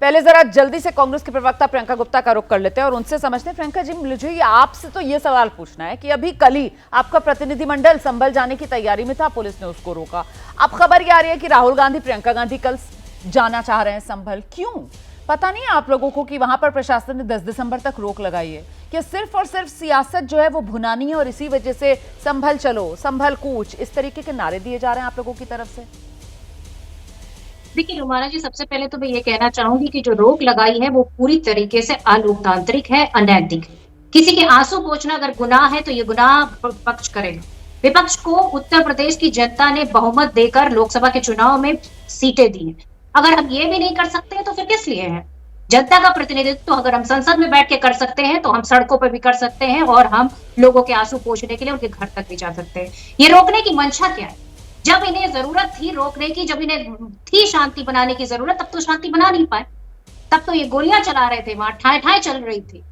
पहले जरा जल्दी से कांग्रेस के प्रवक्ता प्रियंका गुप्ता का रुख कर लेते हैं और उनसे समझते हैं। प्रियंका जी, मुझे आपसे तो ये सवाल पूछना है कि अभी कल ही आपका प्रतिनिधिमंडल संभल जाने की तैयारी में था, पुलिस ने उसको रोका। अब खबर ये आ रही है कि राहुल गांधी, प्रियंका गांधी कल जाना चाह रहे हैं संभल। क्यों? पता नहीं है आप लोगों को कि वहां पर प्रशासन ने 10 दिसंबर तक रोक लगाई है कि सिर्फ और सिर्फ सियासत जो है वो भुनानी है और इसी वजह से संभल चलो, संभल कूच, इस तरीके के नारे दिए जा रहे हैं आप लोगों की तरफ से? देखिए रुमाना जी, सबसे पहले तो मैं ये कहना चाहूंगी कि जो रोक लगाई है वो पूरी तरीके से अलोकतांत्रिक है, अनैतिक है। किसी के आंसू पोंछना अगर गुनाह है तो ये गुनाह पक्ष करेगा। विपक्ष को उत्तर प्रदेश की जनता ने बहुमत देकर लोकसभा के चुनाव में सीटें दी हैं। अगर हम ये भी नहीं कर सकते तो फिर किस लिए है? जनता का प्रतिनिधित्व तो अगर हम संसद में बैठ के कर सकते हैं तो हम सड़कों पर भी कर सकते हैं और हम लोगों के आंसू पोंछने के लिए उनके घर तक भी जा सकते हैं। ये रोकने की मंशा क्या है? जब इन्हें जरूरत थी रोकने की, जब इन्हें थी शांति बनाने की जरूरत, तब तो शांति बना नहीं पाए। तब तो ये गोलियां चला रहे थे, वहां ठाए ठाए चल रही थी।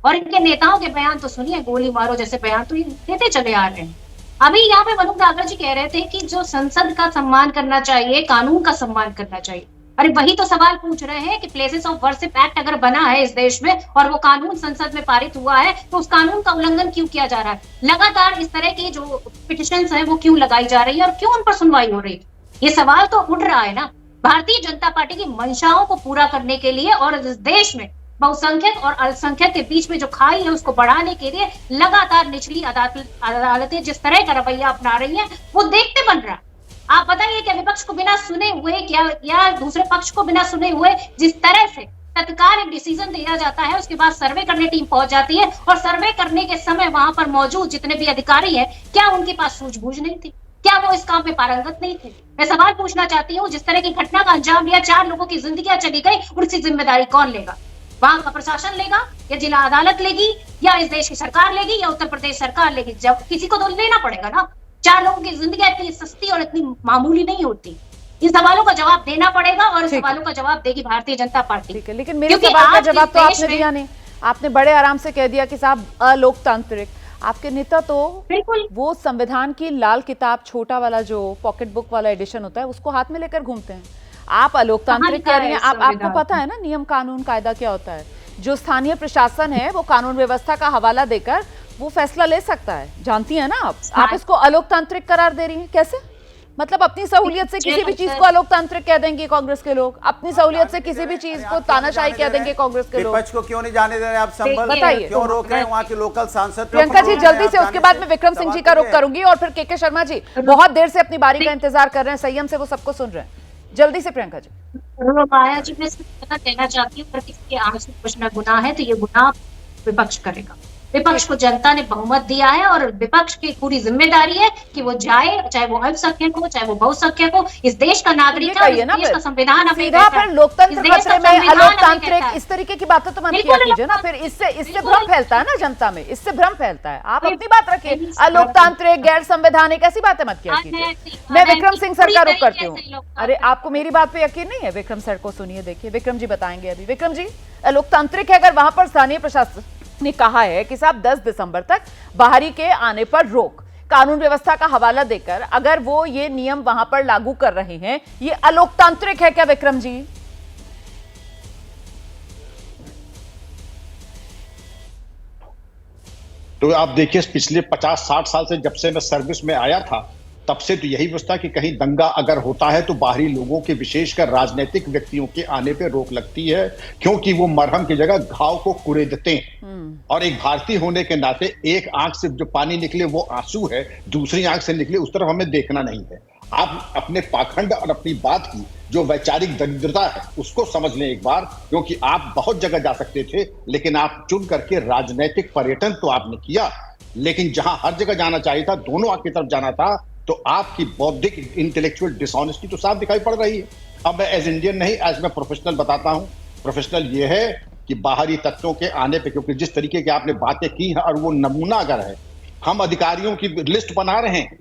और इनके नेताओं के बयान तो सुनिए, गोली मारो जैसे बयान तो ये देते चले आ रहे हैं। अभी यहाँ पे मनु दागर जी कह रहे थे कि जो संसद का सम्मान करना चाहिए, कानून का सम्मान करना चाहिए। अरे वही तो सवाल पूछ रहे हैं कि प्लेसेस ऑफ वर्शिप एक्ट अगर बना है इस देश में और वो कानून संसद में पारित हुआ है तो उस कानून का उल्लंघन क्यों किया जा रहा है? लगातार इस तरह की जो पिटिशंस हैं वो क्यों लगाई जा रही है और क्यों उन पर सुनवाई हो रही है? ये सवाल तो उठ रहा है ना। भारतीय जनता पार्टी की मंशाओं को पूरा करने के लिए और इस देश में बहुसंख्यक और अल्पसंख्यक के बीच में जो खाई है उसको बढ़ाने के लिए लगातार निचली अदालतें जिस तरह का रवैया अपना रही है वो देखते बन रहा है। आप बताइए क्या विपक्ष को बिना सुने हुए क्या या दूसरे पक्ष को बिना सुने हुए जिस तरह से तत्काल एक डिसीजन दिया जाता है, उसके बाद सर्वे करने टीम पहुंच जाती है और सर्वे करने के समय वहां पर मौजूद जितने भी अधिकारी हैं, क्या उनके पास सूझबूझ नहीं थी? क्या वो इस काम में पारंगत नहीं थे? मैं सवाल पूछना चाहती हूँ, जिस तरह की घटना का अंजाम लिया, 4 लोगों की जिंदगियां चली गई, उसकी जिम्मेदारी कौन लेगा? वहां का प्रशासन लेगा या जिला अदालत लेगी या इस देश की सरकार लेगी या उत्तर प्रदेश सरकार लेगी? जब किसी को तो लेना पड़ेगा ना। 4 लोगों की जिंदगी इतनी सस्ती और इतनी मामूली नहीं होती। इन सवालों का जवाब देना पड़ेगा और सवालों का जवाब देगी भारतीय जनता पार्टी। ठीक है, लेकिन मेरे सवाल का जवाब तो आपने दिया नहीं। आपने बड़े आराम से कह दिया कि साहब अलोकतांत्रिक। आपके नेता तो बिल्कुल वो संविधान की लाल किताब, छोटा वाला जो पॉकेट बुक वाला एडिशन होता है, उसको हाथ में लेकर घूमते हैं। आप अलोकतांत्रिक कह रही हैं। आपको पता है ना नियम कानून कायदा क्या होता है? जो स्थानीय प्रशासन है वो कानून व्यवस्था का हवाला देकर वो फैसला ले सकता है, जानती है ना आप इसको अलोकतांत्रिक करार दे रही हैं। कैसे? मतलब अपनी सहूलियत से किसी भी चीज को अलोकतांत्रिक कह देंगे कांग्रेस के लोग, अपनी सहूलियत से किसी भी चीज को तानाशाही कह देंगे कांग्रेस के लोग। विपक्ष को क्यों नहीं जाने दे रहे आप संभल? बताइए क्यों रोक रहे हैं वहाँ के लोकल सांसद? प्रियंका जी जल्दी से, उसके बाद में विक्रम सिंह जी का रुख करूंगी और फिर के शर्मा जी बहुत देर से अपनी बारी का इंतजार कर रहे हैं, संयम से वो सबको सुन रहे हैं। जल्दी से प्रियंका जी। माया जी, मैं सिर्फ पता कहना चाहती हूँ, अगर किसी के आंसू पोंछना गुनाह है तो ये गुनाह विपक्ष करेगा। विपक्ष को जनता ने बहुमत दिया है और विपक्ष की पूरी जिम्मेदारी है कि वो जाए, चाहे वो अल्पसंख्यक हो चाहे वो बहुसंख्यक हो। इस देश का नागरिक है, इस देश का संविधान हमें कहता है। लोकतंत्र खतरे में, अलोकतांत्रिक, इस तरीके की बातें तो मत किया कीजिए ना, फिर इससे भ्रम फैलता है ना जनता में, इससे भ्रम फैलता है। आप अपनी बात रखिए, अलोकतांत्रिक, गैर संवैधानिक, ऐसी बातें मत किया कीजिए। मैं विक्रम सिंह सर का रुख करती हूँ। अरे आपको मेरी बात पे यकीन नहीं है? विक्रम सर को सुनिए, देखिए विक्रम जी बताएंगे अभी। विक्रम जी, अलोकतांत्रिक है अगर वहां पर स्थानीय प्रशासन ने कहा है कि साहब 10 दिसंबर तक बाहरी के आने पर रोक, कानून व्यवस्था का हवाला देकर अगर वो ये नियम वहां पर लागू कर रहे हैं, ये अलोकतांत्रिक है क्या विक्रम जी? तो आप देखिए, पिछले 50-60 साल से जब से मैं सर्विस में आया था तब से तो यही व्यवस्था कि कहीं दंगा अगर होता है तो बाहरी लोगों के, विशेषकर राजनीतिक व्यक्तियों के आने पे रोक लगती है, क्योंकि वो मरहम की जगह घाव को कुरेदते हैं। और एक भारतीय होने के नाते एक आंख से जो पानी निकले वो आंसू है, दूसरी आंख से निकले उस तरफ हमें देखना नहीं है। आप अपने पाखंड और अपनी बात की जो वैचारिक दरिद्रता है उसको समझ लें एक बार, क्योंकि आप बहुत जगह जा सकते थे लेकिन आप चुन करके राजनीतिक पर्यटन तो आपने किया, लेकिन जहां हर जगह जाना चाहिए था, दोनों आंख की तरफ जाना था, तो आपकी बौद्धिक इंटेलेक्चुअल डिसऑनेस्टी तो साफ दिखाई पड़ रही है। अब मैं एज इंडियन नहीं, एज मैं प्रोफेशनल बताता हूं। प्रोफेशनल ये है कि बाहरी तत्वों के आने पे, क्योंकि जिस तरीके की आपने बातें की हैं और वो नमूना अगर है, हम अधिकारियों की लिस्ट बना रहे हैं,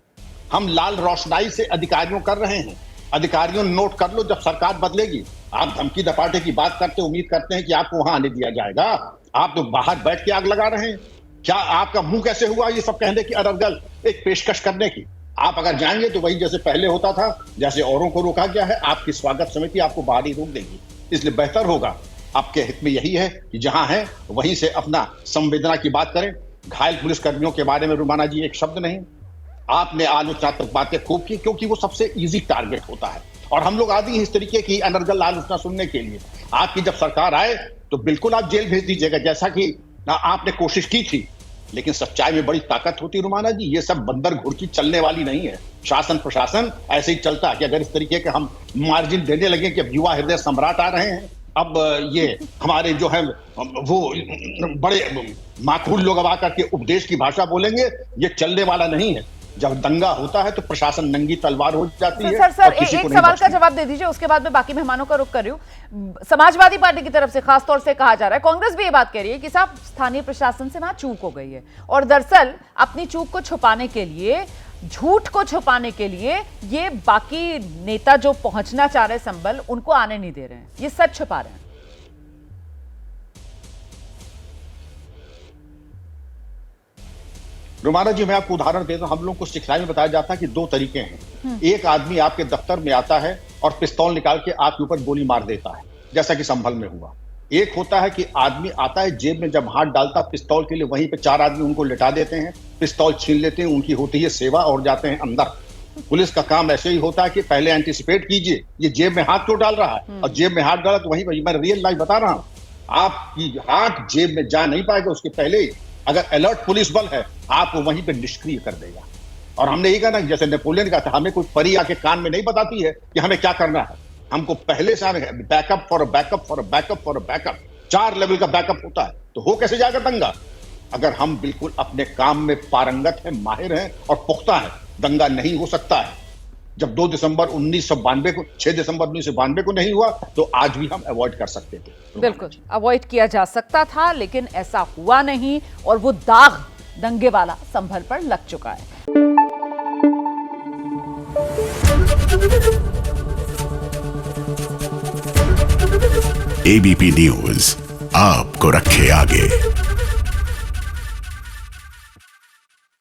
हम लाल रोशनाई से अधिकारियों कर रहे हैं। अधिकारियों नोट कर लो, जब सरकार बदलेगी आप धमकी दपाटे की बात करते, उम्मीद करते हैं कि आपको वहां आने दिया जाएगा। आप तो बाहर बैठ के आग लगा रहे हैं। क्या आपका मुंह कैसे हुआ ये सब कहने की, अरगल एक पेशकश करने की? आप अगर जाएंगे तो वही जैसे पहले होता था, जैसे औरों को रोका गया है, आपकी स्वागत समिति आपको बाहर ही रोक देगी। इसलिए बेहतर होगा, आपके हित में यही है कि जहां है वहीं से अपना संवेदना की बात करें। घायल पुलिसकर्मियों के बारे में रुमाना जी एक शब्द नहीं, आपने आलोचनात्मक बातें खूब की, क्योंकि वो सबसे इजी टारगेट होता है और हम लोग आदि हैं इस तरीके की अनर्गल आलोचना सुनने के लिए। आपकी जब सरकार आए तो बिल्कुल आप जेल भेज दीजिएगा, जैसा कि आपने कोशिश की थी, लेकिन सच्चाई में बड़ी ताकत होती है रुमाना जी। ये सब बंदर घुड़की चलने वाली नहीं है। शासन प्रशासन ऐसे ही चलता है कि अगर इस तरीके के हम मार्जिन देने लगे कि अब युवा हृदय सम्राट आ रहे हैं, अब ये हमारे जो है वो बड़े माकूल लोग अब आकर के उपदेश की भाषा बोलेंगे, ये चलने वाला नहीं है। जब दंगा होता है तो प्रशासन नंगी तलवार हो जाती है। सर एक सवाल का जवाब दे दीजिए, उसके बाद मैं बाकी मेहमानों का रुख कर रही हूँ। समाजवादी पार्टी की तरफ से खासतौर से कहा जा रहा है, कांग्रेस भी ये बात कह रही है कि साहब स्थानीय प्रशासन से वहां चूक हो गई है और दरअसल अपनी चूक को छुपाने के लिए, झूठ को छुपाने के लिए ये बाकी नेता जो पहुंचना चाह रहे संभल, उनको आने नहीं दे रहे हैं, ये सच छुपा रहे हैं। रुमाना जी मैं आपको उदाहरण देता हूं। हम लोग को सिखलाई में बताया जाता है कि दो तरीके हैं। एक आदमी आपके दफ्तर में आता है और पिस्तौल निकाल के आपके ऊपर गोली मार देता है, जैसा कि संभल में हुआ। एक होता है कि आदमी आता है, जेब में जब हाथ डालता पिस्तौल के लिए, वहीं पे चार आदमी उनको लिटा देते हैं, पिस्तौल छीन लेते हैं, उनकी होती है सेवा और जाते हैं अंदर। पुलिस का काम ऐसे ही होता है कि पहले एंटिसिपेट कीजिए, ये जेब में हाथ क्यों डाल रहा है, और जेब में हाथ डाला तो वही मैं रियल लाइफ बता रहा हूँ, आपकी हाथ जेब में जा नहीं पाएगा, उसके पहले ही अगर अलर्ट पुलिस बल है आपको वहीं पे निष्क्रिय कर देगा। और हमने ये कहा ना, जैसे नेपोलियन का था, हमें कोई परी आके कान में नहीं बताती है कि हमें क्या करना है, हमको पहले से backup for backup for backup for backup, 4 level का बैकअप होता है। तो हो कैसे जाएगा दंगा? अगर हम बिल्कुल अपने काम में पारंगत हैं, माहिर हैं और पुख्ता हैं, दंगा नहीं हो सकता है। जब 2 दिसंबर 1992 को, 6 दिसंबर 1992 को नहीं हुआ तो आज भी हम अवॉइड कर सकते थे। बिल्कुल अवॉइड किया जा सकता था, लेकिन ऐसा हुआ नहीं और वो दाग दंगे वाला संभल पर लग चुका है। एबीपी न्यूज आपको रखे आगे।